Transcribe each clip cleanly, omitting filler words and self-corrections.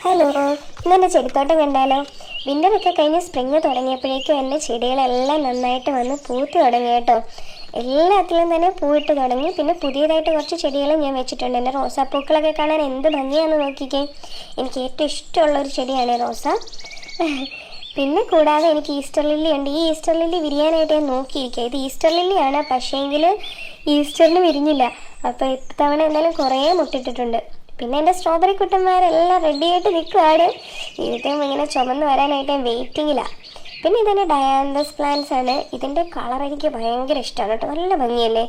Hello, ഇന്നെൻ്റെ ചെടിത്തോട്ടം കണ്ടാലോ? വിൻ്ററൊക്കെ കഴിഞ്ഞ് സ്പ്രിങ് തുടങ്ങിയപ്പോഴേക്കും എൻ്റെ ചെടികളെല്ലാം നന്നായിട്ട് വന്ന് പൂത്ത് തുടങ്ങി കേട്ടോ. എല്ലാത്തിലും തന്നെ പൂവിട്ട് തുടങ്ങി. പിന്നെ പുതിയതായിട്ട് കുറച്ച് ചെടികളും ഞാൻ വെച്ചിട്ടുണ്ട്. എൻ്റെ റോസാപ്പൂക്കളൊക്കെ കാണാൻ എന്ത് ഭംഗിയാണെന്ന് നോക്കിക്കേ. എനിക്ക് ഏറ്റവും ഇഷ്ടമുള്ളൊരു ചെടിയാണ് റോസ. പിന്നെ കൂടാതെ എനിക്ക് ഈസ്റ്റർ ലില്ലി ഉണ്ട്. ഈ ഈസ്റ്റർ ലില്ലി വിരിയാനായിട്ട് ഞാൻ നോക്കിയിരിക്കുക. ഇത് ഈസ്റ്റർ ലില്ലിയാണ്, പക്ഷേങ്കിൽ ഈസ്റ്ററിന് വിരിഞ്ഞില്ല. അപ്പോൾ ഇത്തവണ എന്തായാലും കുറേ മുട്ടിട്ടിട്ടുണ്ട്. പിന്നെ എൻ്റെ സ്ട്രോബെറി കുട്ടന്മാരെല്ലാം റെഡിയായിട്ട് നിൽക്കുകയാണ്. ഇതിപ്പം ഇങ്ങനെ ചുമന്ന് വരാനായിട്ട് ഞാൻ വെയിറ്റിങ്ങിലാണ്. പിന്നെ ഇതെൻ്റെ ഡയാന്തസ് പ്ലാന്റ്സ് ആണ്. ഇതിൻ്റെ കളർ എനിക്ക് ഭയങ്കര ഇഷ്ടമാണ് കേട്ടോ. നല്ല ഭംഗിയല്ലേ,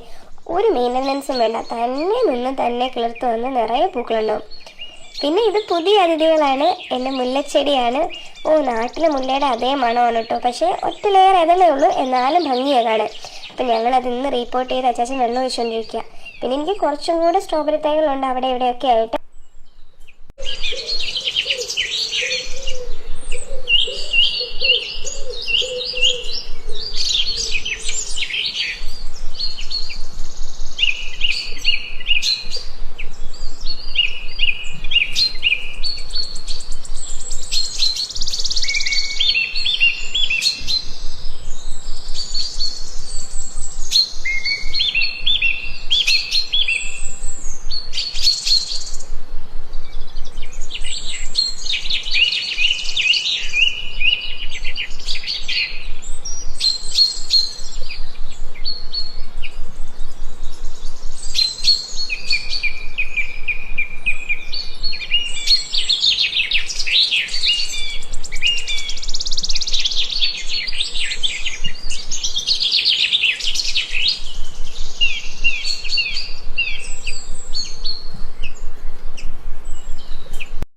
ഒരു മെയിൻ്റനൻസും വേണ്ട, തന്നെ നിന്ന് തന്നെ കിളിർത്ത് വന്ന് നിറയെ പൂക്കളുണ്ടാവും. പിന്നെ ഇത് പുതിയ അതിഥികളാണ്, എൻ്റെ മുല്ലച്ചെടിയാണ്. നാട്ടിലെ മുല്ലയുടെ അതേ മണമാണ് കേട്ടോ. പക്ഷേ ഒറ്റ ലെയർ ഏതല്ലേ ഉള്ളൂ, എന്നാലും ഭംഗിയാണ് കാണാൻ. അപ്പം ഞങ്ങളത് ഇന്ന് റീപ്പോർട്ട് ചെയ്ത് അച്ചാച്ചൻ വെള്ളം ഒഴിച്ചുകൊണ്ടിരിക്കുക. പിന്നെ എനിക്ക് കുറച്ചും കൂടെ സ്ട്രോബെറി തൈകളുണ്ട് അവിടെ ഇവിടെയൊക്കെ ആയിട്ട്.